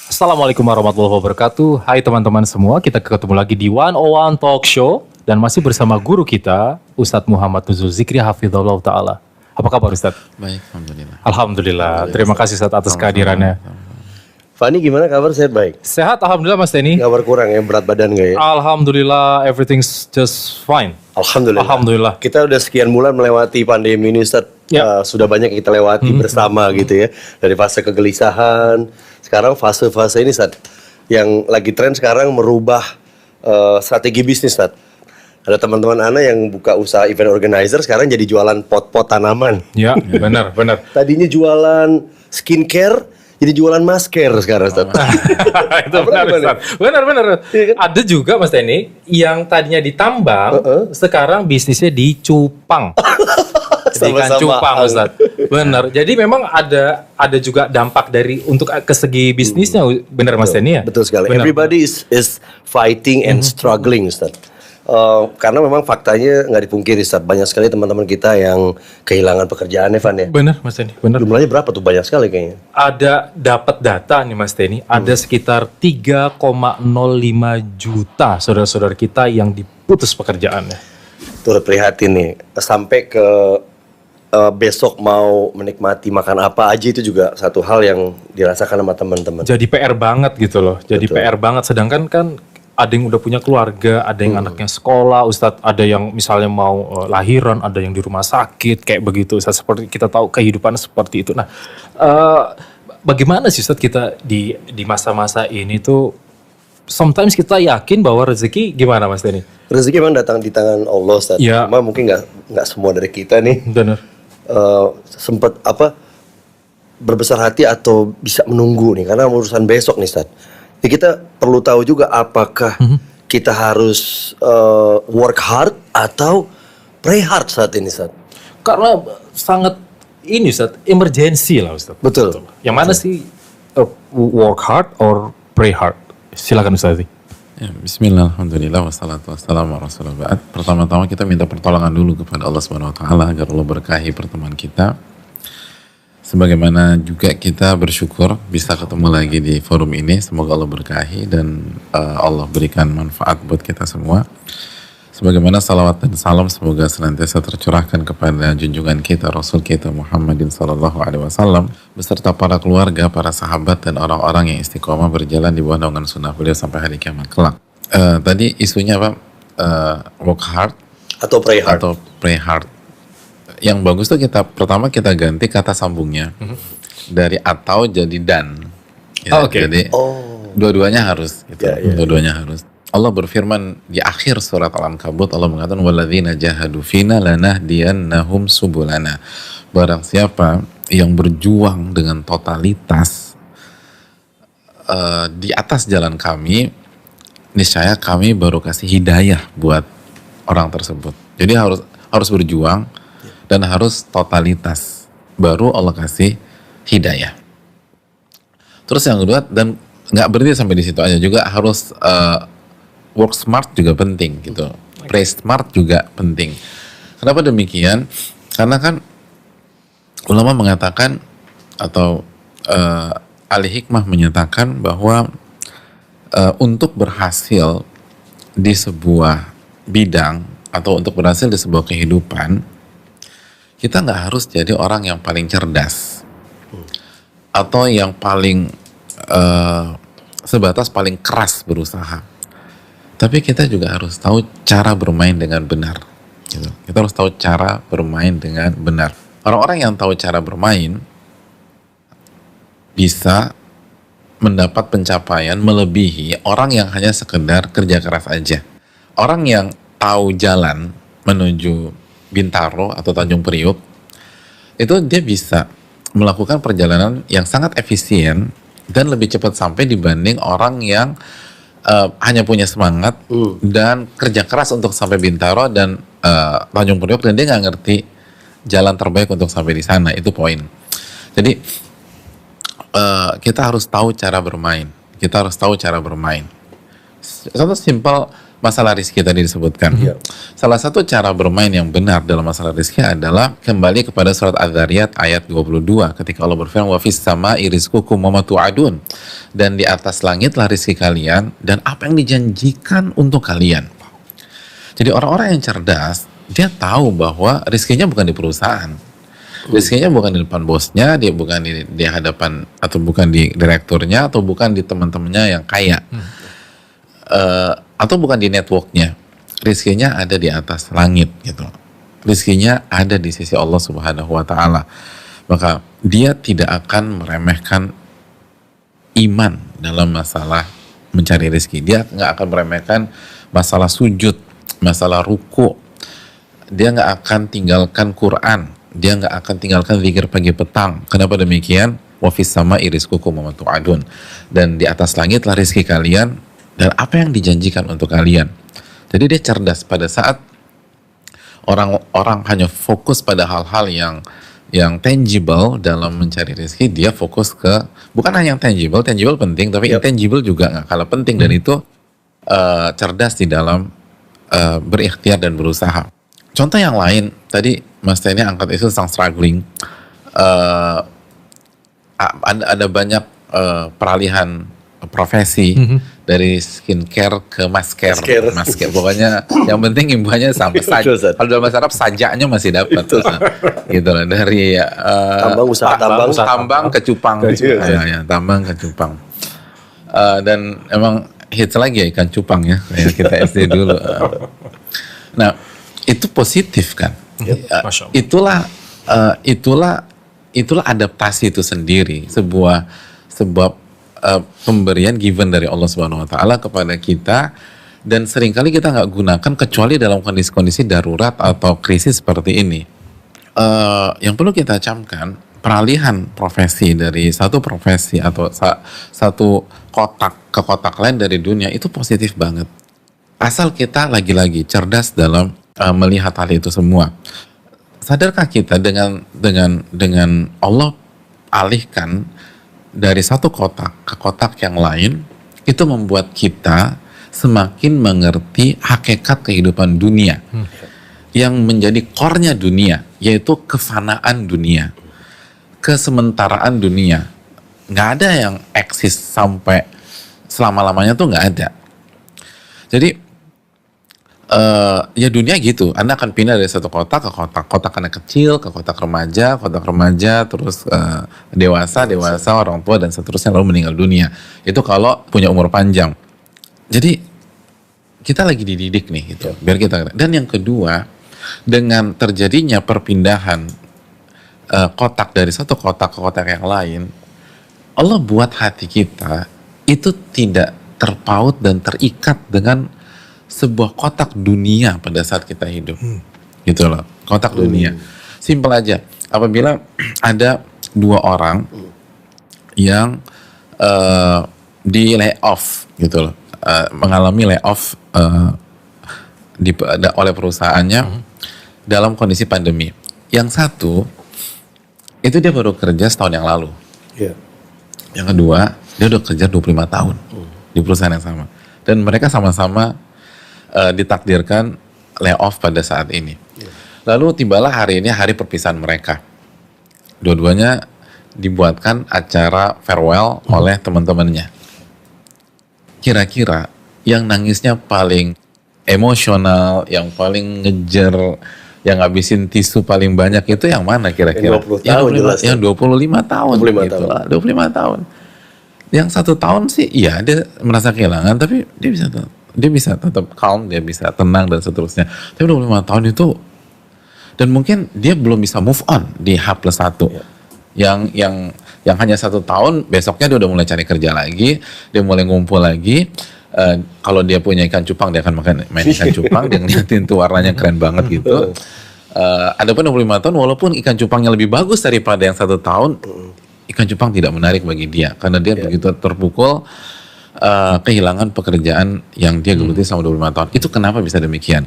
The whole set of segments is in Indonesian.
Assalamualaikum warahmatullahi wabarakatuh. Hai teman-teman semua, kita ketemu lagi di 101 Talk Show dan masih bersama guru kita Ustadz Muhammad Nuzul Zikri Hafizahullah Ta'ala. Apa kabar Ustadz? Baik, Alhamdulillah. Alhamdulillah. Terima kasih Ustadz atas kehadirannya. Fani gimana kabar? Sehat baik? Sehat Alhamdulillah Mas Denny. Kabar kurang ya, berat badan gak ya? Alhamdulillah, everything's just fine. Alhamdulillah. Kita udah sekian bulan melewati pandemi ini Ustaz. Ya. Sudah banyak yang kita lewati bersama gitu ya. Dari fase kegelisahan, sekarang fase-fase ini Ustaz. Yang lagi tren sekarang merubah strategi bisnis Ustaz. Ada teman-teman Ana yang buka usaha event organizer, sekarang jadi jualan pot-pot tanaman. Ya, benar. Tadinya jualan skincare, jadi jualan masker sekarang Ustaz. Itu benar Ustadz. Benar. Iya kan? Ada juga Mas Denny yang tadinya ditambang, sekarang bisnisnya dicupang. Jadi ikan cupang Ustadz. Benar. Jadi memang ada juga dampak dari untuk ke segi bisnisnya, benar Mas Denny ya? Betul sekali. Benar. Everybody is fighting and struggling Ustaz. Karena memang faktanya nggak dipungkiri Ustaz, banyak sekali teman-teman kita yang kehilangan pekerjaan Evan ya. Benar Mas Denny, benar. Jumlahnya berapa tuh? Banyak sekali kayaknya. Ada dapat data nih Mas Denny, ada sekitar 3,05 juta saudara-saudara kita yang diputus pekerjaannya. Turut prihatin nih. Sampai ke besok mau menikmati makan apa aja itu juga satu hal yang dirasakan sama teman-teman. Jadi PR banget gitu loh. Jadi Betul. PR banget, sedangkan kan ada yang udah punya keluarga, ada yang anaknya sekolah, Ustadz, ada yang misalnya mau lahiran, ada yang di rumah sakit, kayak begitu, Ustadz. Seperti kita tahu kehidupan seperti itu. Nah, bagaimana sih Ustadz kita di masa-masa ini tuh, sometimes kita yakin bahwa rezeki gimana Mas Denny? Rezeki memang datang di tangan Allah Ustaz. Ya. Cuma mungkin nggak semua dari kita nih Benar. sempat berbesar hati atau bisa menunggu nih karena urusan besok nih Ustaz. Ya, kita perlu tahu juga apakah kita harus work hard atau pray hard saat ini Ustaz. Karena sangat ini Ustadz, emergency lah Ustadz. Betul. Yang mana sih work hard or pray hard? Silakan Ustadz. Ya, bismillah, alhamdulillah, wassalatu wassalamu ala rasulillah. Pertama-tama kita minta pertolongan dulu kepada Allah Subhanahu wa taala agar Allah berkahi pertemuan kita. Sebagaimana juga kita bersyukur bisa ketemu lagi di forum ini. Semoga Allah berkahi dan Allah berikan manfaat buat kita semua. Sebagaimana salawat dan salam semoga senantiasa tercurahkan kepada junjungan kita, Rasul kita Muhammadin sallallahu alaihi wasallam beserta para keluarga, para sahabat dan orang-orang yang istiqomah berjalan di bawah naungan sunnah beliau sampai hari kiamat kelak. Tadi isunya apa? Work hard Atau pray hard. atau pray hard. Yang bagus tuh pertama kita ganti kata sambungnya dari atau jadi dan. Ya, Oke. Jadi dua-duanya harus gitu. Ya, ya. Dua-duanya harus. Allah berfirman di akhir surat Al-Ankabut, Allah mengatakan walladzina jahadu fina lanahdiyannahum subulana. Barang siapa yang berjuang dengan totalitas di atas jalan kami, niscaya kami baru kasih hidayah buat orang tersebut. Jadi harus berjuang dan harus totalitas, baru Allah kasih hidayah. Terus yang kedua, dan nggak berhenti sampai di situ aja, juga harus work smart juga penting gitu. Play smart juga penting. Kenapa demikian? Karena kan ulama mengatakan atau ahli hikmah menyatakan bahwa untuk berhasil di sebuah bidang atau untuk berhasil di sebuah kehidupan, kita nggak harus jadi orang yang paling cerdas atau yang paling sebatas paling keras berusaha. Tapi kita juga harus tahu cara bermain dengan benar. Gitu. Kita harus tahu cara bermain dengan benar. Orang-orang yang tahu cara bermain bisa mendapat pencapaian melebihi orang yang hanya sekedar kerja keras aja. Orang yang tahu jalan menuju Bintaro atau Tanjung Priuk, itu dia bisa melakukan perjalanan yang sangat efisien dan lebih cepat sampai dibanding orang yang hanya punya semangat dan kerja keras untuk sampai Bintaro dan Tanjung Priok dan dia nggak ngerti jalan terbaik untuk sampai di sana. Itu poin. Jadi kita harus tahu cara bermain. Contoh simpel, masalah rizki tadi disebutkan. Iya. Salah satu cara bermain yang benar dalam masalah rizki adalah kembali kepada surat Az-Zariyat ayat 22 ketika Allah berfirman wa fis sama'i rizqukum wa ma tu'adun, dan di atas langitlah rizki kalian dan apa yang dijanjikan untuk kalian. Jadi orang-orang yang cerdas dia tahu bahwa rizkinya bukan di perusahaan. Rizkinya bukan di depan bosnya, dia bukan di hadapan atau bukan di direkturnya atau bukan di teman-temannya yang kaya. Atau bukan di networknya, rizkinya ada di atas langit gitu. Rizkinya ada di sisi Allah Subhanahu Wa Taala. Maka dia tidak akan meremehkan iman dalam masalah mencari rizki. Dia nggak akan meremehkan masalah sujud, masalah ruku. Dia nggak akan tinggalkan Quran. Dia nggak akan tinggalkan zikir pagi petang. Kenapa demikian? Wa fis sama'i rizqukum wa ma tu'adun. Dan di atas langitlah rizki kalian dan apa yang dijanjikan untuk kalian. Jadi dia cerdas pada saat orang-orang hanya fokus pada hal-hal yang tangible dalam mencari rezeki, dia fokus ke bukan hanya yang tangible penting, tapi intangible juga nggak kalah penting dan itu cerdas di dalam berikhtiar dan berusaha. Contoh yang lain tadi Mas Teni angkat itu tentang struggling. Ada banyak peralihan profesi dari skincare ke masker. Pokoknya yang penting imbuhannya sama saja. Kalau dalam bahasa Arab sajaknya masih dapat. Gitu lah dari tambang ke cupang. Ya, tambang ke cupang. Dan emang hits lagi ya ikan cupang ya. Kayak kita SD dulu. Nah, itu positif kan. Itulah adaptasi itu sendiri, sebuah pemberian given dari Allah Subhanahu Wa Taala kepada kita, dan seringkali kita nggak gunakan kecuali dalam kondisi-kondisi darurat atau krisis seperti ini. Yang perlu kita camkan, peralihan profesi dari satu profesi atau satu kotak ke kotak lain dari dunia itu positif banget. Asal kita lagi-lagi cerdas dalam melihat hal itu semua. Sadarkah kita dengan Allah alihkan dari satu kotak ke kotak yang lain, itu membuat kita semakin mengerti hakikat kehidupan dunia yang menjadi core-nya dunia, yaitu kefanaan dunia, kesementaraan dunia. Nggak ada yang eksis sampai selama-lamanya, tuh nggak ada. Jadi ya dunia gitu, Anda akan pindah dari satu kotak ke kotak anak kecil ke kotak remaja, terus dewasa, orang tua dan seterusnya, lalu meninggal dunia. Itu kalau punya umur panjang. Jadi kita lagi dididik nih gitu, biar kita. Dan yang kedua, dengan terjadinya perpindahan kotak dari satu kotak ke kotak yang lain, Allah buat hati kita itu tidak terpaut dan terikat dengan sebuah kotak dunia pada saat kita hidup. Gitu loh, kotak dunia. Simpel aja, apabila ada dua orang yang di layoff gitu loh, mengalami layoff oleh perusahaannya dalam kondisi pandemi. Yang satu itu dia baru kerja setahun yang lalu. Yang kedua dia udah kerja 25 tahun di perusahaan yang sama, dan mereka sama-sama ditakdirkan layoff pada saat ini. Lalu tibalah hari ini hari perpisahan mereka. Dua-duanya dibuatkan acara farewell oleh teman-temannya. Kira-kira yang nangisnya paling emosional, yang paling ngejar, yang ngabisin tisu paling banyak itu yang mana kira-kira? Yang 25 tahun. 25 tahun. Yang 1 tahun sih iya dia merasa kehilangan, tapi dia bisa tetap calm, dia bisa tenang dan seterusnya. Tapi 25 tahun itu, dan mungkin dia belum bisa move on di H+1. Yang hanya 1 tahun, besoknya dia udah mulai cari kerja lagi, dia mulai ngumpul lagi. Kalau dia punya ikan cupang, dia akan main ikan cupang, dia ngeliatin tuh warnanya keren banget gitu. Adapun 25 tahun, walaupun ikan cupangnya lebih bagus daripada yang 1 tahun, ikan cupang tidak menarik bagi dia, karena dia begitu terpukul kehilangan pekerjaan yang dia geluti selama 25 tahun. Itu kenapa bisa demikian?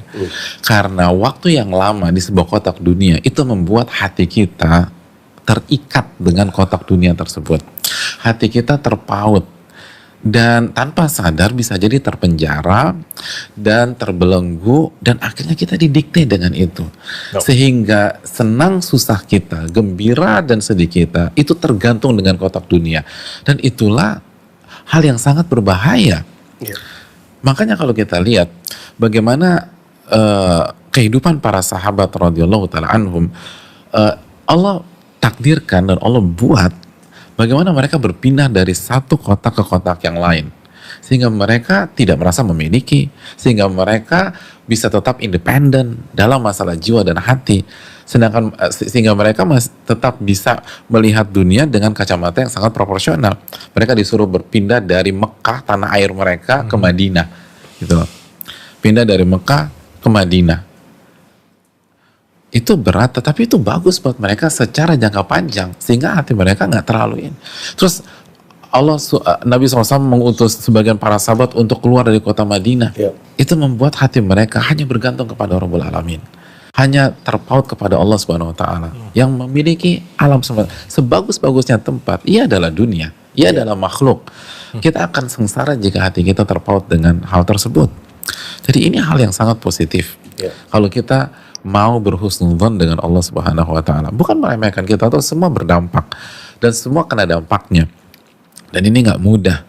Karena waktu yang lama di sebuah kotak dunia itu membuat hati kita terikat dengan kotak dunia tersebut. Hati kita terpaut dan tanpa sadar bisa jadi terpenjara dan terbelenggu dan akhirnya kita didikte dengan itu. Sehingga senang susah kita, gembira dan sedih kita itu tergantung dengan kotak dunia. Dan itulah hal yang sangat berbahaya. Makanya kalau kita lihat bagaimana kehidupan para sahabat radhiyallahu taala anhum, Allah takdirkan dan Allah buat bagaimana mereka berpindah dari satu kotak ke kotak yang lain, sehingga mereka tidak merasa memiliki, sehingga mereka bisa tetap independen dalam masalah jiwa dan hati, sedangkan sehingga mereka tetap bisa melihat dunia dengan kacamata yang sangat proporsional. Mereka disuruh berpindah dari Mekah, tanah air mereka, ke Madinah, gitu loh. Pindah dari Mekah ke Madinah. Itu berat, tetapi itu bagus buat mereka secara jangka panjang, sehingga hati mereka nggak terlalu ini. Terus Nabi SAW mengutus sebagian para sahabat untuk keluar dari kota Madinah. Itu membuat hati mereka hanya bergantung kepada Rabbul Alamin, hanya terpaut kepada Allah Subhanahu Wa Taala yang memiliki alam semesta. Sebagus-bagusnya tempat, ia adalah dunia, ia adalah makhluk. Kita akan sengsara jika hati kita terpaut dengan hal tersebut. Jadi ini hal yang sangat positif. Kalau kita mau berhusnudzon dengan Allah Subhanahu Wa Taala, bukan meremehkan, kita tahu semua berdampak dan semua kena dampaknya, dan ini nggak mudah.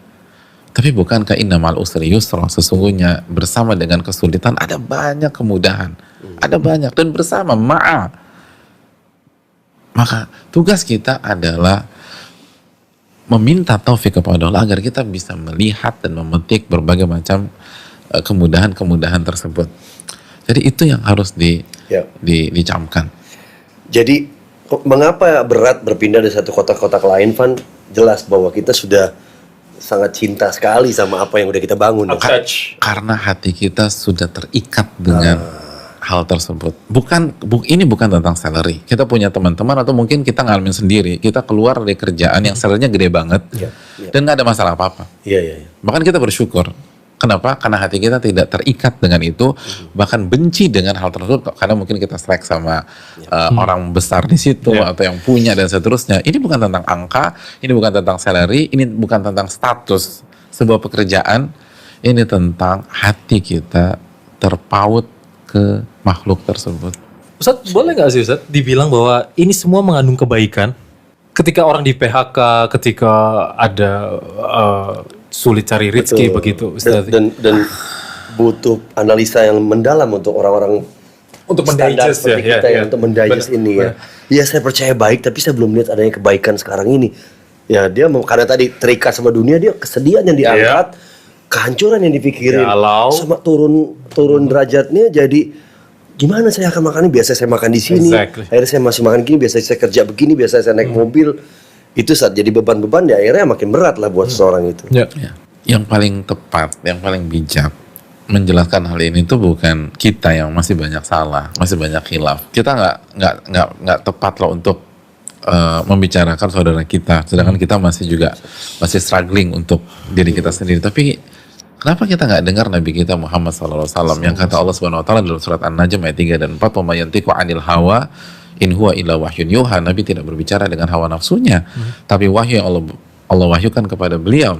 Tapi bukankah inna ma'al usri yusra, sesungguhnya bersama dengan kesulitan ada banyak kemudahan, ada banyak, dan bersama ma'a. Maka tugas kita adalah meminta taufik kepada Allah agar kita bisa melihat dan memetik berbagai macam kemudahan-kemudahan tersebut. Jadi itu yang harus dicamkan. Jadi mengapa berat berpindah dari satu kotak-kotak lain, Van? Jelas bahwa kita sudah sangat cinta sekali sama apa yang udah kita bangun. Karena hati kita sudah terikat dengan hal tersebut. Ini bukan tentang salary. Kita punya teman-teman atau mungkin kita ngalamin sendiri. Kita keluar dari kerjaan yang salarynya gede banget dan nggak ada masalah apa-apa. Bahkan kita bersyukur. Kenapa? Karena hati kita tidak terikat dengan itu, bahkan benci dengan hal tersebut karena mungkin kita selek sama orang besar di situ atau yang punya dan seterusnya. Ini bukan tentang angka, ini bukan tentang salary, ini bukan tentang status sebuah pekerjaan, ini tentang hati kita terpaut ke makhluk tersebut. Ustadz, boleh nggak sih Ustadz dibilang bahwa ini semua mengandung kebaikan? Ketika orang di PHK, ketika ada sulit cari rezeki, begitu Ustadz. Dan butuh analisa yang mendalam untuk orang-orang untuk mendigest untuk mendigest ini ya. Iya, saya percaya baik, tapi saya belum lihat adanya kebaikan sekarang ini. Ya, dia karena tadi terikat sama dunia, dia kesedihan yang diangkat, kehancuran yang dipikirin, sama turun derajatnya jadi gimana saya akan makan ini? Biasa saya makan di sini, akhirnya saya masih makan gini, biasa saya kerja begini, biasa saya naik mobil. Itu saat jadi beban-beban ya akhirnya makin berat lah buat seseorang itu. Yang paling tepat, yang paling bijak menjelaskan hal ini itu bukan kita yang masih banyak salah, masih banyak khilaf. Kita nggak tepat loh untuk membicarakan saudara kita, sedangkan kita masih struggling untuk diri kita sendiri. Tapi kenapa kita nggak dengar Nabi kita Muhammad SAW yang kata Allah Subhanahu Wa Taala dalam surat An-Najm ayat 3 dan 4, "Wa may yantiqu 'anil hawa in huwa illa wahyun yuha." Nabi tidak berbicara dengan hawa nafsunya, tapi wahyu yang Allah wahyukan kepada beliau.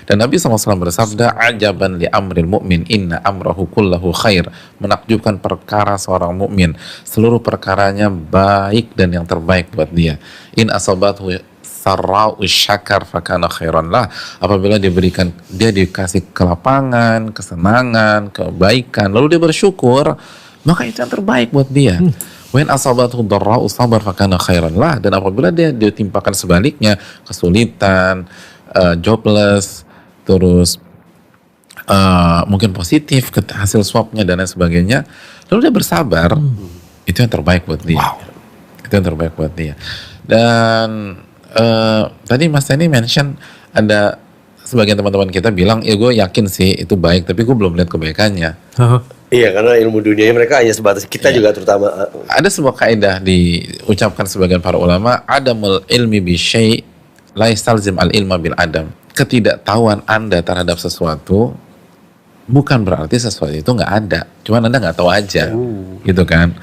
Dan Nabi SAW bersabda, "Ajaban li amril mu'min, inna amrahu kullahu khair." Menakjubkan perkara seorang mukmin, seluruh perkaranya baik dan yang terbaik buat dia. In asabathu sarra'u syakar fakana khairan lah. Apabila dia dikasih kelapangan, kesenangan, kebaikan, lalu dia bersyukur, maka itu yang terbaik buat dia. When asabathu dharra'u sabar fakana khairan lah. Dan apabila dia ditimpakan sebaliknya, kesulitan, jobless, terus mungkin positif hasil swabnya dan lain sebagainya, lalu dia bersabar, itu yang terbaik buat dia. Itu yang terbaik buat dia. Dan tadi Mas Tani mention ada sebagian teman-teman kita bilang, ya gue yakin sih itu baik, tapi gue belum lihat kebaikannya. Iya, karena ilmu dunianya mereka hanya sebatas kita juga terutama. Ada sebuah kaidah diucapkan sebagian para ulama, adamul ilmi bi syai' la yastalzim al ilma bil adam. Ketidaktahuan Anda terhadap sesuatu bukan berarti sesuatu itu nggak ada, cuman Anda nggak tahu aja, gitu kan?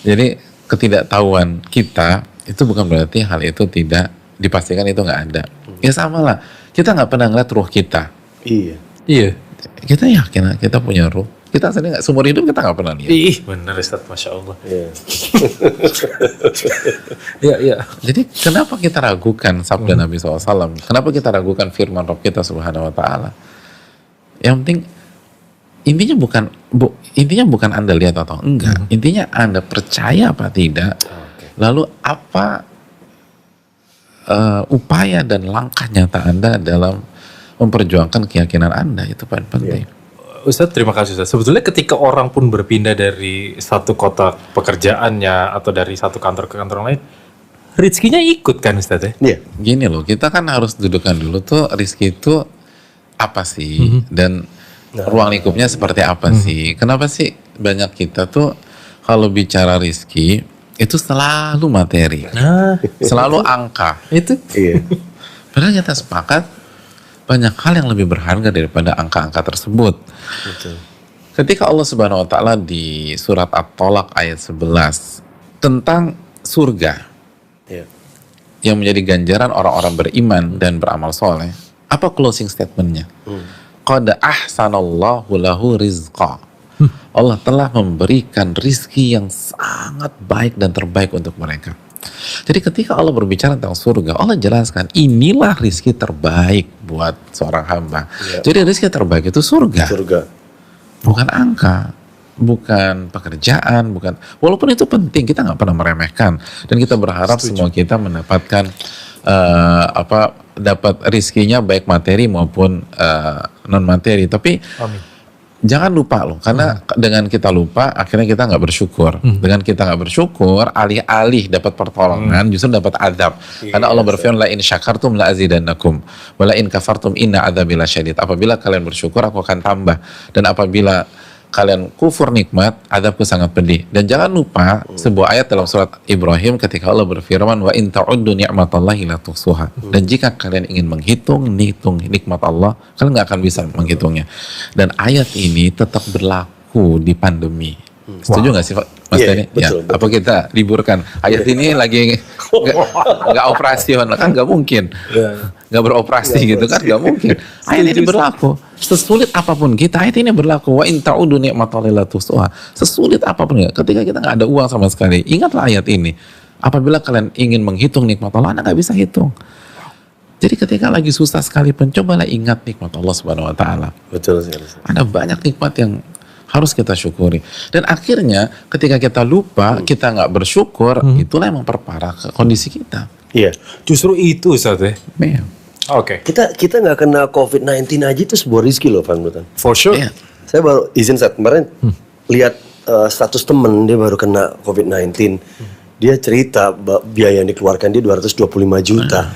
Jadi ketidaktahuan kita itu bukan berarti hal itu tidak dipastikan itu nggak ada. Ya sama lah, kita nggak pernah ngeliat ruh kita. Iya. Iya. Kita yakin kita punya ruh. Kita sendiri nggak, seumur hidup kita nggak pernah lihat. Ih, bener Ustaz, Masya Allah. Iya. Iya, iya. Jadi kenapa kita ragukan sabda Nabi SAW? Kenapa kita ragukan firman Rabb kita Subhanahu Wa Taala? Yang penting intinya bukan Anda lihat atau enggak. Intinya Anda percaya apa tidak. Lalu apa upaya dan langkah nyata Anda dalam memperjuangkan keyakinan Anda, itu paling penting. Ustadz, terima kasih Ustadz. Sebetulnya ketika orang pun berpindah dari satu kota pekerjaannya atau dari satu kantor ke kantor lain, rezekinya ikut kan Ustadz ya? Iya. Gini loh, kita kan harus dudukan dulu tuh rezeki itu apa sih, dan ruang lingkupnya seperti apa sih. Kenapa sih banyak kita tuh kalau bicara rezeki itu selalu materi, selalu angka. Itu. Iya. Padahal kita sepakat banyak hal yang lebih berharga daripada angka-angka tersebut. Betul. Ketika Allah Subhanahu Wa Taala di surat At-Tolaq ayat 11 tentang surga, Iya. yang menjadi ganjaran orang-orang beriman dan beramal soleh, apa closing statementnya? Qad ahsanallahu lahu rizqa. Allah telah memberikan rizki yang sangat baik dan terbaik untuk mereka. Jadi ketika Allah berbicara tentang surga, Allah jelaskan inilah rizki terbaik buat seorang hamba. Jadi rizki terbaik itu surga. Surga. Bukan angka, bukan pekerjaan, bukan. Walaupun itu penting, kita nggak pernah meremehkan, dan kita berharap semua kita mendapatkan dapat rizkinya baik materi maupun non materi. Tapi jangan lupa loh, karena dengan kita lupa akhirnya kita nggak bersyukur. Dengan kita nggak bersyukur, alih-alih dapat pertolongan justru dapat azab. Karena Allah berfirman, la in syakartum la azidannakum wa la in kafartum inna adzabi lasyadid. Apabila kalian bersyukur aku akan tambah, dan apabila kalian kufur nikmat, azabku sangat pedih. Dan jangan lupa sebuah ayat dalam surat Ibrahim ketika Allah berfirman, wa in ta'uddu ni'matallahi la tuhsuha. Dan jika kalian ingin menghitung nikmat Allah, kalian nggak akan bisa menghitungnya. Dan ayat ini tetap berlaku di pandemi. Setuju nggak sih Mas Denny? Betul, Apa kita liburkan? Ayat ini lagi nggak operasional, kan nggak mungkin. Nggak beroperasi gitu kan, nggak mungkin. Ayat ini berlaku. Sesulit apapun kita, ayat ini berlaku. Wa in ta'udu ni'matallahi la tuhsuha. Sesulit apapun, ketika kita nggak ada uang sama sekali, ingatlah ayat ini. Apabila kalian ingin menghitung nikmat Allah, Anda nggak bisa hitung. Jadi ketika lagi susah sekalipun, cobalah ingat nikmat Allah Subhanahu Wa Taala. Betul sekali. Ada banyak nikmat yang harus kita syukuri. Dan akhirnya ketika kita lupa, kita nggak bersyukur, itulah yang memperparah kondisi kita. Iya. Justru itu Ustadz ya? Iya. Oke. Kita nggak kena COVID-19 aja itu sebuah rezeki loh, Van Butan. For sure. Iya. Saya baru izin saat kemarin lihat status temen dia baru kena COVID-19. Dia cerita biaya yang dikeluarkan dia 225 juta.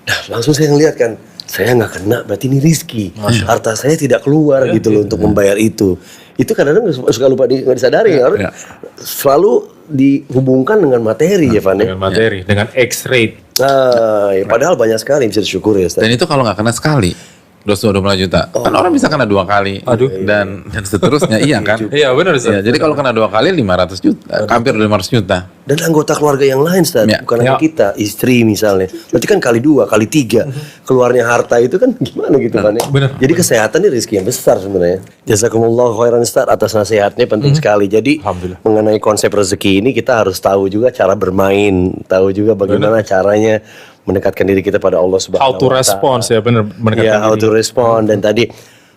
Nah, langsung saya ngeliat kan, saya nggak kena, berarti ini rizki. Harta saya tidak keluar gitu loh untuk membayar itu. Itu kadang-kadang suka lupa nggak disadari. Iya. Selalu dihubungkan dengan materi ya, Van. Dengan materi, dengan X-rate. Ya, padahal banyak sekali yang bisa disyukuri ya, Ustaz. Dan itu kalau nggak kena sekali, 225 juta. Kan orang bisa kena 2 kali. Dan seterusnya, iya kan? Iya benar Ustadz. Ya, jadi kalau kena 2 kali 500 juta, hampir 500 juta. Dan anggota keluarga yang lain, Ustaz, Ya. bukan hanya kita, istri misalnya. Berarti kan kali 2, kali 3 keluarnya harta itu kan gimana gitu kan ya. Benar. Jadi kesehatan ini rezeki yang besar sebenarnya. Jazakumullah khairan Ustaz atas nasihatnya, penting sekali. Jadi Alhamdulillah. mengenai konsep rezeki ini kita harus tahu juga cara bermain, tahu juga bagaimana caranya mendekatkan diri kita pada Allah Subhanahu How to wa Ta'ala. respond ya benar mendekatkan Ya, how diri. to respond, dan tadi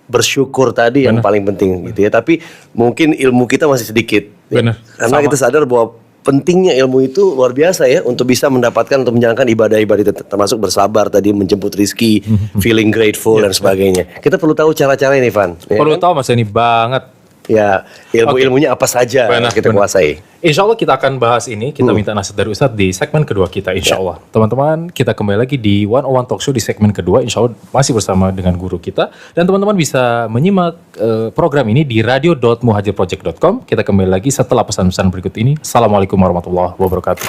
bersyukur tadi yang paling penting gitu ya. Tapi mungkin ilmu kita masih sedikit. ya. Benar. Karena Sama. kita sadar bahwa pentingnya ilmu itu luar biasa ya untuk bisa mendapatkan, untuk menjalankan ibadah-ibadah itu, termasuk bersabar tadi, menjemput rizki, feeling grateful dan sebagainya. Kita perlu tahu cara-cara ini, Van. Ya Perlu kan? tahu Mas ini banget. Ya, ilmu-ilmunya apa saja Benar, kita benar. kuasai. Insya Allah kita akan bahas ini. Kita minta nasihat dari Ustadz di segmen kedua kita, insya Allah. Teman-teman, kita kembali lagi di 101 Talk Show di segmen kedua. Insya Allah masih bersama dengan guru kita. Dan teman-teman bisa menyimak program ini di radio.muhajirproject.com. Kita kembali lagi setelah pesan-pesan berikut ini. Assalamualaikum warahmatullahi wabarakatuh.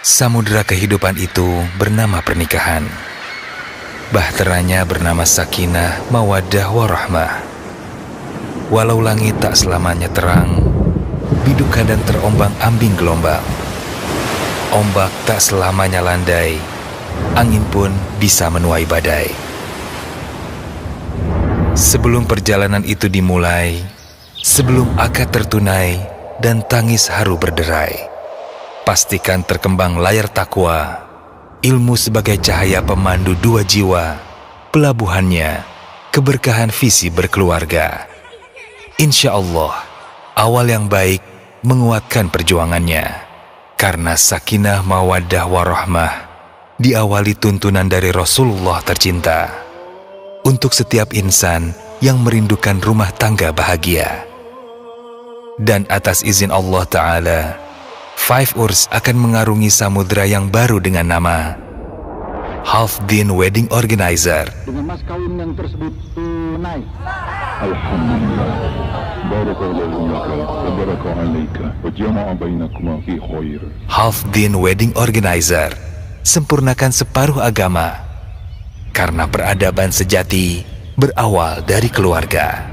Samudera kehidupan itu bernama pernikahan. Bahteranya bernama sakinah, mawaddah, warahmah. Walau langit tak selamanya terang, biduk kadang terombang-ambing gelombang. Ombak tak selamanya landai, angin pun bisa menuai badai. Sebelum perjalanan itu dimulai, sebelum akad tertunai dan tangis haru berderai, pastikan terkembang layar takwa, ilmu sebagai cahaya pemandu dua jiwa, pelabuhannya, keberkahan visi berkeluarga. Insya Allah, awal yang baik menguatkan perjuangannya, karena sakinah mawaddah warahmah diawali tuntunan dari Rasulullah tercinta untuk setiap insan yang merindukan rumah tangga bahagia. Dan atas izin Allah Ta'ala, Five Urs akan mengarungi samudera yang baru dengan nama Halfdin Wedding Organizer. Dengan mas kawin yang tersebut tunai. Alhamdulillah. Barakallahu laka wa baraka alaika wa jama'a bainakuma fi khair. Halfdin Wedding Organizer, sempurnakan separuh agama, karena peradaban sejati berawal dari keluarga.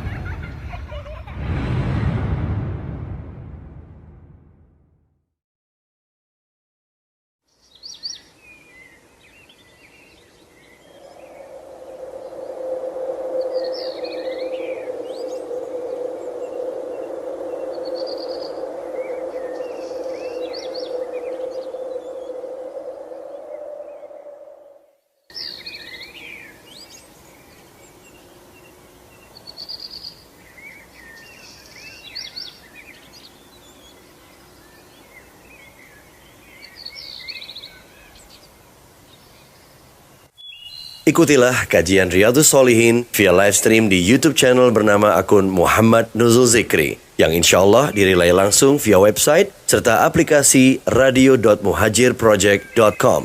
Ikutilah kajian Riyadhus Shalihin via live stream di YouTube channel bernama akun Muhammad Nuzul Zikri yang insya Allah dirilai langsung via website serta aplikasi radio.muhajirproject.com.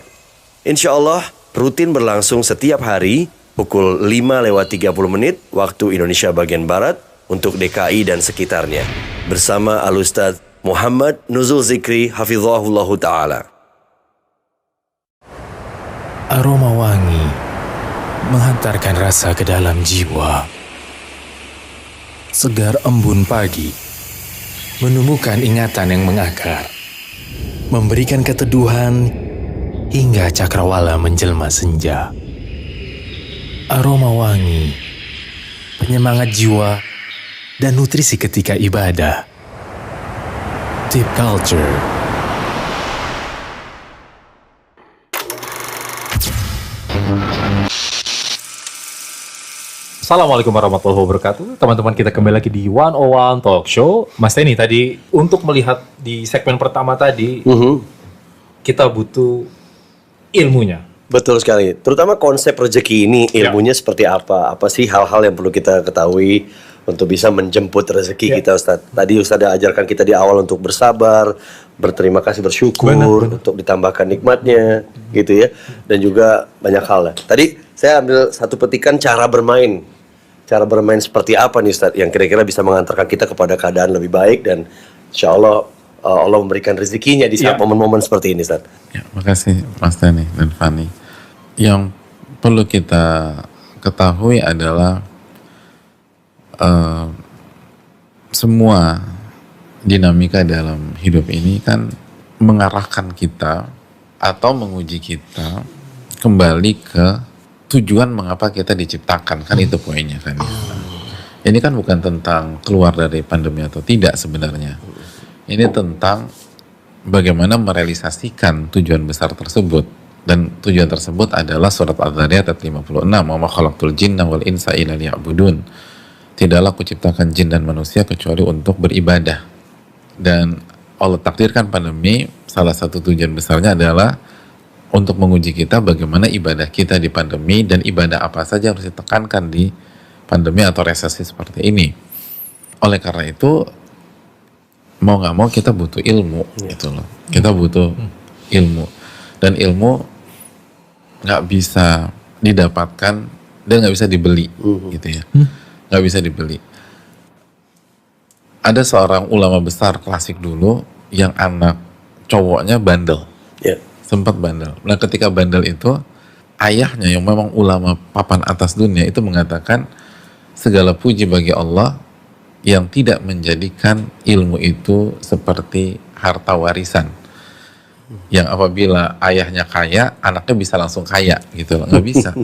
Insya Allah rutin berlangsung setiap hari pukul 5:30 waktu Indonesia bagian Barat untuk DKI dan sekitarnya bersama Al-Ustadz Muhammad Nuzul Zikri hafizahullahu ta'ala. Aroma wangi menghantarkan rasa ke dalam jiwa. Segar embun pagi menumbuhkan ingatan yang mengakar, memberikan keteduhan hingga cakrawala menjelma senja. Aroma wangi, penyemangat jiwa dan nutrisi ketika ibadah. Deep Culture. Assalamualaikum warahmatullahi wabarakatuh. Teman-teman, kita kembali lagi di 101 Talk Show. Mas Teni, tadi untuk melihat di segmen pertama tadi, kita butuh ilmunya. Betul sekali. Terutama konsep rezeki ini, ilmunya seperti apa? Apa sih hal-hal yang perlu kita ketahui untuk bisa menjemput rezeki kita, Ustadz? Tadi Ustadz ajarkan kita di awal untuk bersabar, berterima kasih, bersyukur, benar. Untuk ditambahkan nikmatnya, gitu ya. Dan juga banyak hal lah. Tadi saya ambil satu petikan cara bermain. Cara bermain seperti apa nih Ustadz, yang kira-kira bisa mengantarkan kita kepada keadaan lebih baik dan insya Allah Allah memberikan rezekinya di saat momen-momen seperti ini, Ustadz. Ya, makasih Mas Tani dan Fani. Yang perlu kita ketahui adalah semua dinamika dalam hidup ini kan mengarahkan kita atau menguji kita kembali ke tujuan mengapa kita diciptakan, kan itu poinnya kan ya. Ini kan bukan tentang keluar dari pandemi atau tidak sebenarnya. Ini tentang bagaimana merealisasikan tujuan besar tersebut, dan tujuan tersebut adalah surat Al-Dzariyat ayat 56, "Wa ma khalaqtul jinna wal insa illa liya'budun." Tidaklah kuciptakan jin dan manusia kecuali untuk beribadah. Dan Allah takdirkan pandemi, salah satu tujuan besarnya adalah untuk menguji kita bagaimana ibadah kita di pandemi dan ibadah apa saja harus ditekankan di pandemi atau resesi seperti ini. Oleh karena itu, mau nggak mau kita butuh ilmu, gitu loh. Kita butuh ilmu, dan ilmu nggak bisa didapatkan dan nggak bisa dibeli, gitu ya. Nggak bisa dibeli. Ada seorang ulama besar klasik dulu yang anak cowoknya bandel. sempat bandel. Nah ketika bandel itu, ayahnya yang memang ulama papan atas dunia itu mengatakan segala puji bagi Allah yang tidak menjadikan ilmu itu seperti harta warisan. Yang apabila ayahnya kaya, anaknya bisa langsung kaya gitu loh. Nggak bisa.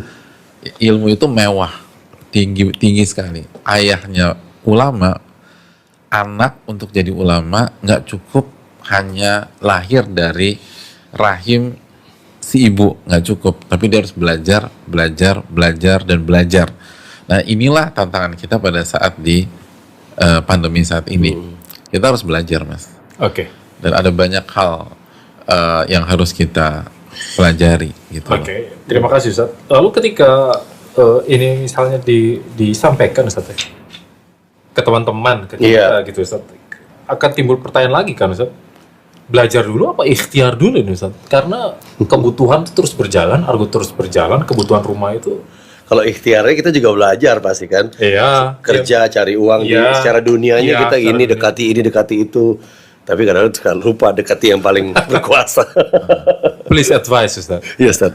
Ilmu itu mewah, tinggi sekali. Ayahnya ulama, anak untuk jadi ulama nggak cukup hanya lahir dari rahim si ibu, nggak cukup, tapi dia harus belajar dan belajar. Nah inilah tantangan kita pada saat di pandemi saat ini. Kita harus belajar, Mas. Oke. Dan ada banyak hal yang harus kita pelajari gitu. Oke, terima kasih Ustaz. Lalu ketika ini misalnya disampaikan Ustaz ke teman-teman, ke kita gitu Ustaz, akan timbul pertanyaan lagi kan Ustaz? Belajar dulu apa ikhtiar dulu nih Ustaz? Karena kebutuhan itu terus berjalan, argo terus berjalan, kebutuhan rumah itu. Kalau ikhtiarnya kita juga belajar pasti kan. Iya. Kerja, cari uang secara dunianya kita ini dekati itu. Tapi kadang-kadang suka lupa dekati yang paling berkuasa. Please advise Ustaz. Iya Ustaz.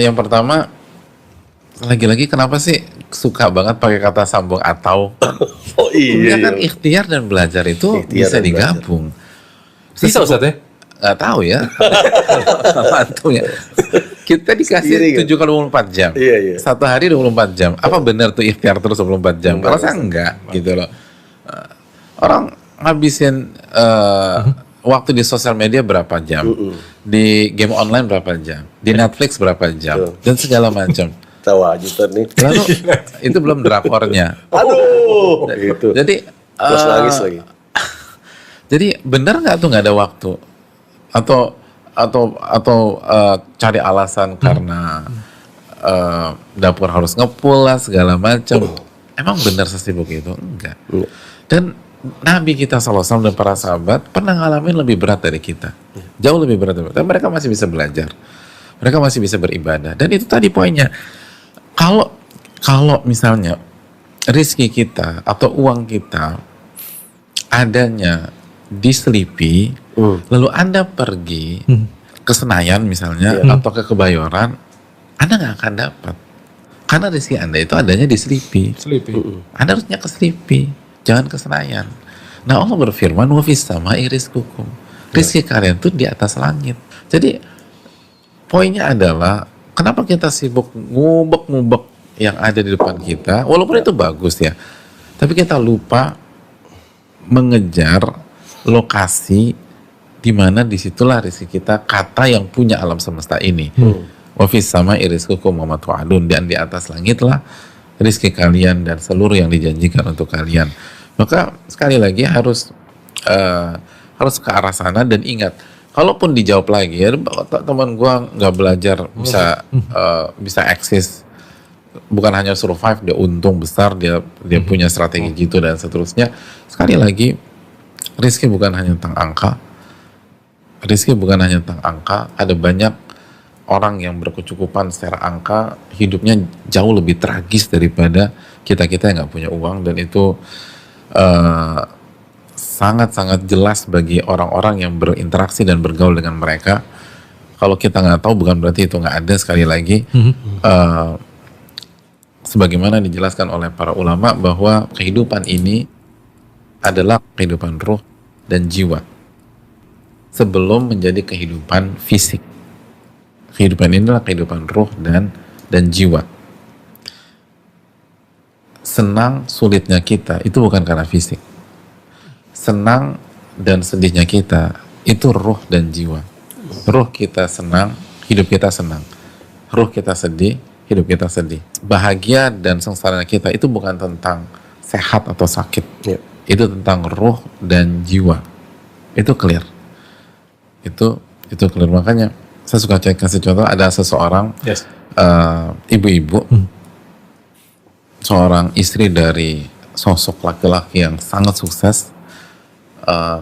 Yang pertama, lagi-lagi kenapa sih suka banget pakai kata sambung atau? Oh iya. Ya kan ikhtiar dan belajar itu Ikhtiar bisa dan digabung. Bisa Ustaz ya? Nggak tahu ya. Mantunya. Kita dikasih 7 kali 24 jam. Iya. Satu hari 24 jam. Apa benar tuh ikhtiar terus 24 jam? Kalau saya enggak gitu loh. Orang ngabisin waktu di sosial media berapa jam, di game online berapa jam, di Netflix berapa jam, dan segala macam. Tahu aja Ustaz nih. Lalu itu belum drakornya. Aduh, gitu. Jadi Terus nangis lagi. jadi benar nggak tuh nggak ada waktu atau cari alasan karena dapur harus ngepul lah segala macam. Emang benar sesibuk itu? Enggak. Dan Nabi kita SAW dan para sahabat pernah ngalamin lebih berat dari kita, jauh lebih berat dari kita. Tapi mereka masih bisa belajar, mereka masih bisa beribadah. Dan itu tadi poinnya. Kalau misalnya rezeki kita atau uang kita adanya di Selipi, lalu Anda pergi ke Senayan misalnya atau ke Kebayoran, Anda nggak akan dapat. Karena rezeki Anda itu adanya di Selipi. Anda harusnya ke Selipi, jangan ke Senayan. Nah Allah berfirman, wa fis sama'i rizqukum. Rezeki kalian tuh di atas langit. Jadi poinnya adalah kenapa kita sibuk ngubek-ngubek yang ada di depan kita, walaupun itu bagus ya, tapi kita lupa mengejar lokasi di mana disitulah rezeki kita, kata yang punya alam semesta ini. Wa fis sama'i rizqukum wa ma tu'adun, dan di atas langit lah rezeki kalian dan seluruh yang dijanjikan untuk kalian. Maka sekali lagi harus ke arah sana. Dan ingat, kalaupun dijawab lagi ya, teman gua nggak belajar bisa eksis, bukan hanya survive, dia untung besar, dia punya strategi gitu dan seterusnya. Sekali lagi, rezeki bukan hanya tentang angka. Rezeki bukan hanya tentang angka. Ada banyak orang yang berkecukupan secara angka, hidupnya jauh lebih tragis daripada kita-kita yang nggak punya uang. Dan itu sangat-sangat jelas bagi orang-orang yang berinteraksi dan bergaul dengan mereka. Kalau kita nggak tahu, bukan berarti itu nggak ada. Sekali lagi, sebagaimana dijelaskan oleh para ulama bahwa kehidupan ini adalah kehidupan ruh dan jiwa sebelum menjadi kehidupan fisik. Kehidupan ini adalah kehidupan ruh dan jiwa. Senang sulitnya kita itu bukan karena fisik. Senang dan sedihnya kita itu ruh dan jiwa. Ruh kita senang, hidup kita senang. Ruh kita sedih, hidup kita sedih. Bahagia dan sengsara kita itu bukan tentang sehat atau sakit. Itu tentang ruh dan jiwa. Itu clear. Itu clear. Makanya saya suka kasih contoh, ada seseorang ibu-ibu, seorang istri dari sosok laki-laki yang sangat sukses,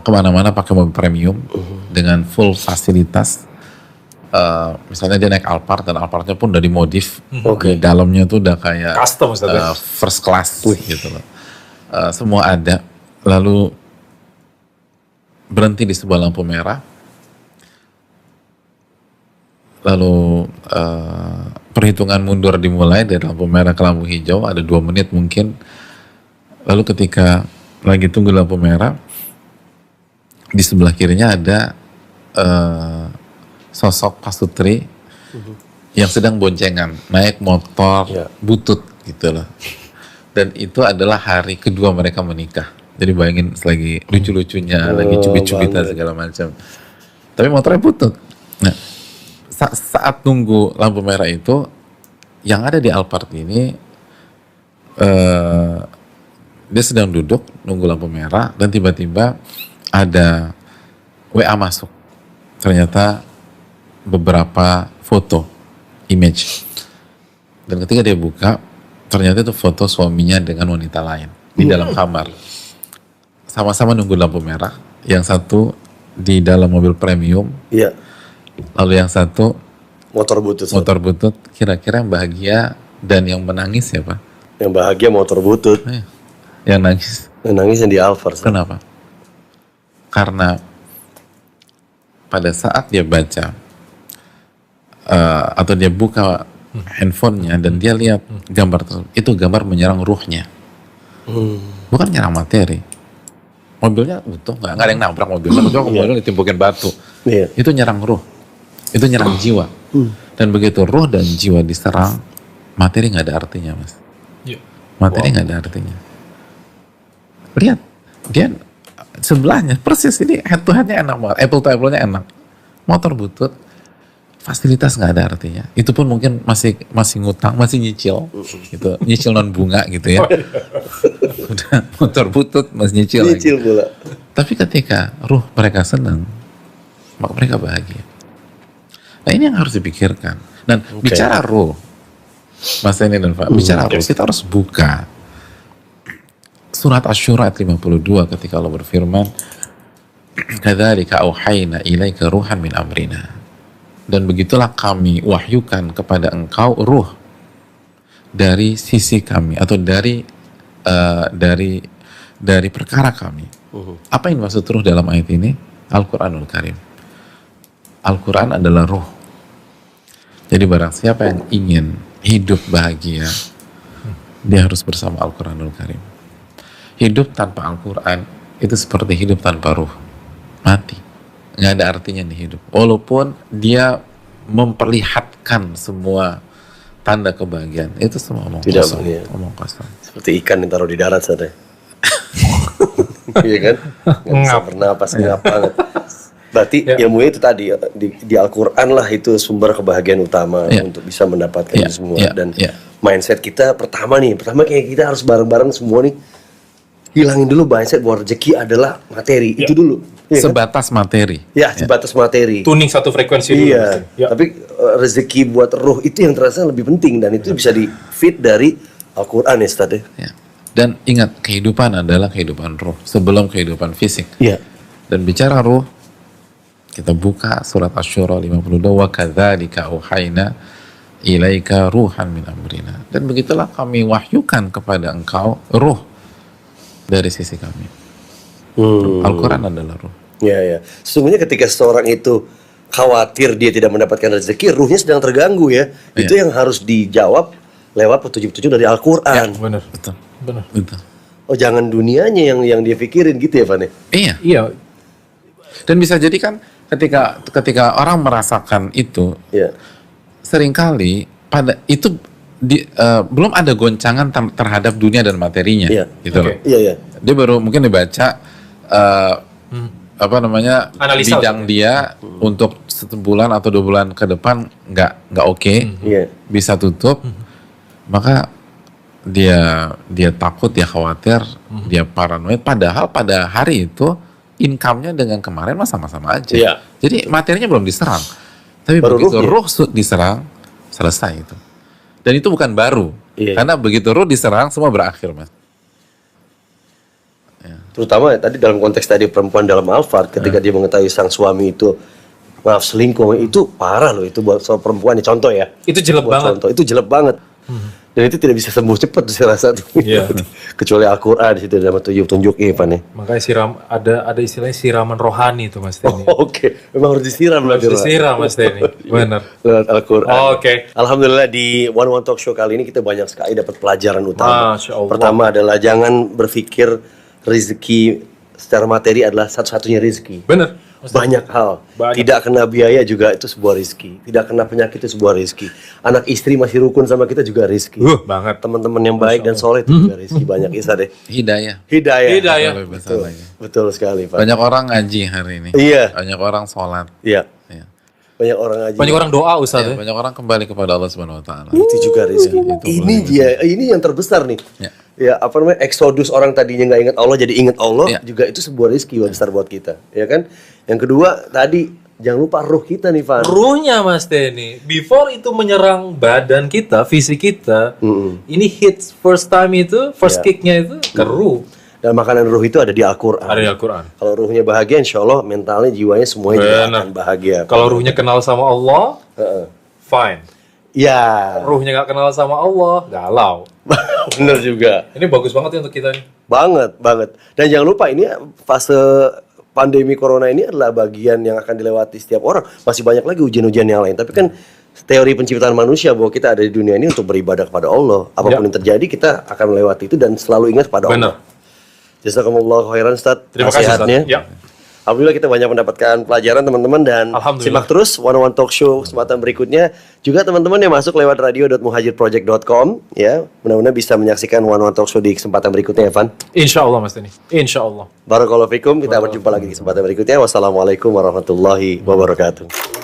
kemana-mana pakai mobil premium dengan full fasilitas. Misalnya dia naik Alphard, dan Alphardnya pun udah dimodif, di dalamnya tuh udah kayak custom, first class gitu loh. Semua ada. Lalu berhenti di sebuah lampu merah, lalu perhitungan mundur dimulai dari lampu merah ke lampu hijau, ada 2 menit mungkin. Lalu ketika lagi tunggu lampu merah, di sebelah kirinya ada sosok pasutri yang sedang boncengan, naik motor butut gitu loh. Dan itu adalah hari kedua mereka menikah. Jadi bayangin lagi lucu-lucunya, lagi cubit-cubitan segala macam. Tapi motornya butut. Nah, saat tunggu lampu merah itu, yang ada di Alphard ini, dia sedang duduk nunggu lampu merah dan tiba-tiba ada WA masuk. Ternyata beberapa foto, image. Dan ketika dia buka, ternyata itu foto suaminya dengan wanita lain di dalam kamar. Sama-sama nunggu lampu merah. Yang satu di dalam mobil premium. Iya. Lalu yang satu Motor butut. motor butut. Kira-kira yang bahagia dan yang menangis siapa? Yang bahagia motor butut. Yang nangis. Yang nangis yang di Alphard. Kenapa? Karena pada saat dia baca atau dia buka handphonenya dan dia lihat gambar tersebut, itu gambar menyerang ruhnya, bukan menyerang materi. Mobilnya utuh, nggak ada yang nabrak mobilnya, mobilnya ditimpukin batu. Itu nyerang ruh, itu nyerang jiwa. Dan begitu ruh dan jiwa diserang, materi nggak ada artinya, mas. Materi nggak ada artinya. Lihat, dia sebelahnya persis ini head to headnya enak banget, apple to apple-nya enak. Motor butut, fasilitas nggak ada artinya. Itu pun mungkin masih ngutang, masih nyicil, gitu, nyicil non bunga gitu ya. Udah motor butut masih nyicil lagi. Pula. Tapi ketika ruh mereka senang, maka mereka bahagia. Nah ini yang harus dipikirkan. Dan bicara ruh, Mas Eni dan Pak, bicara ruh, kita harus buka surat Asy-Syura ayat 52 ketika Allah berfirman, "Kadzalika auhayna ilaika ruhan min amrina." Dan begitulah kami wahyukan kepada engkau ruh dari sisi kami atau dari perkara kami. Apa yang maksud ruh dalam ayat ini? Al-Quranul Karim. Al-Quran adalah ruh. Jadi barang siapa yang ingin hidup bahagia, dia harus bersama Al-Quranul Karim. Hidup tanpa Al-Quran itu seperti hidup tanpa ruh, mati, nggak ada artinya nih hidup. Walaupun dia memperlihatkan semua tanda kebahagiaan, itu semua omong kosong. Omong kosong. Seperti ikan yang taruh di darat saja. Iya kan? Nggak bisa bernapas, ngap banget. Berarti ilmunya itu tadi di Al-Quran lah itu sumber kebahagiaan utama untuk bisa mendapatkan itu semua. Dan mindset kita pertama kayak kita harus bareng-bareng semua nih. Hilangin dulu mindset bahwa rezeki adalah materi, itu dulu. Ya, sebatas kan? Materi. Ya, sebatas materi. Tuning satu frekuensi dulu. Iya, tapi rezeki buat ruh itu yang terasa lebih penting dan itu bisa di fit dari Al-Quran ya, Ustaz ya. Dan ingat, kehidupan adalah kehidupan ruh sebelum kehidupan fisik. Iya. Dan bicara ruh, kita buka surat Asy-Syura 52, wa kadzalika auhayna ilaika ruhan min amrina. Dan begitulah kami wahyukan kepada engkau ruh dari sisi kami. Al-Quran adalah ruh. Ya. Sesungguhnya ketika seseorang itu khawatir dia tidak mendapatkan rezeki, ruhnya sedang terganggu ya. Itu yang harus dijawab lewat petunjuk-petunjuk dari Al-Quran. Benar. Betul. Oh, jangan dunianya yang dia pikirin gitu ya, Van? Iya. Dan bisa jadi kan ketika orang merasakan itu, seringkali pada itu belum ada goncangan terhadap dunia dan materinya, gitu loh. Iya. Dia baru mungkin dibaca analisa bidang dia untuk 1 bulan atau 2 bulan ke depan nggak oke, bisa tutup, maka dia takut, dia khawatir, dia paranoid. Padahal pada hari itu income-nya dengan kemarin mah sama-sama aja. Jadi materinya belum diserang, tapi baru begitu ruh diserang, selesai itu. Dan itu bukan baru, karena begitu ruh diserang semua berakhir, mas. Terutama tadi dalam konteks tadi perempuan dalam Alphard, ketika dia mengetahui sang suami itu selingkuh, itu parah loh itu buat perempuan. Contoh ya. Itu jelek banget. Contoh, itu jelek banget. Dan itu tidak bisa sembuh cepat saya rasa tuh. Iya. Kecuali Al-Qur'an di situ dalam tunjuk Ivan ya. Makanya ada istilahnya siraman rohani tuh Mas Denny. Oke, memang harus disiram Harus disiram Mas Denny. Benar. Lewat Al-Qur'an. Oke. Alhamdulillah di One Talk Show kali ini kita banyak sekali dapat pelajaran utama. Masya Allah. Pertama adalah jangan berpikir rezeki secara materi adalah satu-satunya rezeki. Benar. Banyak hal. Banyak. Tidak kena biaya juga itu sebuah rezeki. Tidak kena penyakit itu sebuah rezeki. Anak istri masih rukun sama kita juga rezeki. Banget. Teman-teman yang baik dan soleh itu juga rezeki. Banyak Isa deh. Hidayah. Hidayah. Lebih besar Betul. lagi. Betul sekali Pak. Banyak orang ngaji hari ini. Iya. Banyak orang sholat. Iya. Ya. Banyak orang ngaji. Banyak orang doa Ustaz Ya, ya. banyak orang kembali kepada Allah Subhanahu wa taala. Itu juga rezeki. Itu Ini boleh dia, ini yang terbesar nih. Ya. Ya, apa namanya? Eksodus orang tadinya nggak ingat Allah jadi ingat Allah, Ya. juga itu sebuah rezeki besar buat kita, ya kan? Yang kedua tadi jangan lupa ruh kita nih, Van. Ruhnya Mas Denny, before itu menyerang badan kita, fisik kita, ini hits first time itu, first kicknya itu ke ruh. Dan makanan ruh itu ada di Al-Qur'an. Ada di Al-Quran. Kalau ruhnya bahagia, insya Allah mentalnya, jiwanya semuanya juga Benar. akan bahagia. Kalau ruhnya kenal sama Allah, fine. Ya, Ruhnya nggak kenal sama Allah, galau. bener juga. Ini bagus banget ya untuk kita nih. Banget. Dan jangan lupa ini fase pandemi corona ini adalah bagian yang akan dilewati setiap orang. Masih banyak lagi ujian-ujian yang lain. Tapi kan teori penciptaan manusia bahwa kita ada di dunia ini untuk beribadah kepada Allah. Apapun yang terjadi kita akan melewati itu dan selalu ingat pada Allah. Benar. Jazakumullah khairan Ustaz. Terima kasih Ustaz. nasihatnya. Ya. Alhamdulillah kita banyak mendapatkan pelajaran teman-teman dan Alhamdulillah. simak terus One Talk Show kesempatan berikutnya. Juga teman-teman yang masuk lewat radio.muhajirproject.com ya. Mudah-mudahan bisa menyaksikan One Talk Show di kesempatan berikutnya ya, Van. Insya Allah Mas Denny. Insya Allah. Barakallahu fikum. Kita berjumpa lagi di kesempatan berikutnya. Wassalamualaikum warahmatullahi wabarakatuh.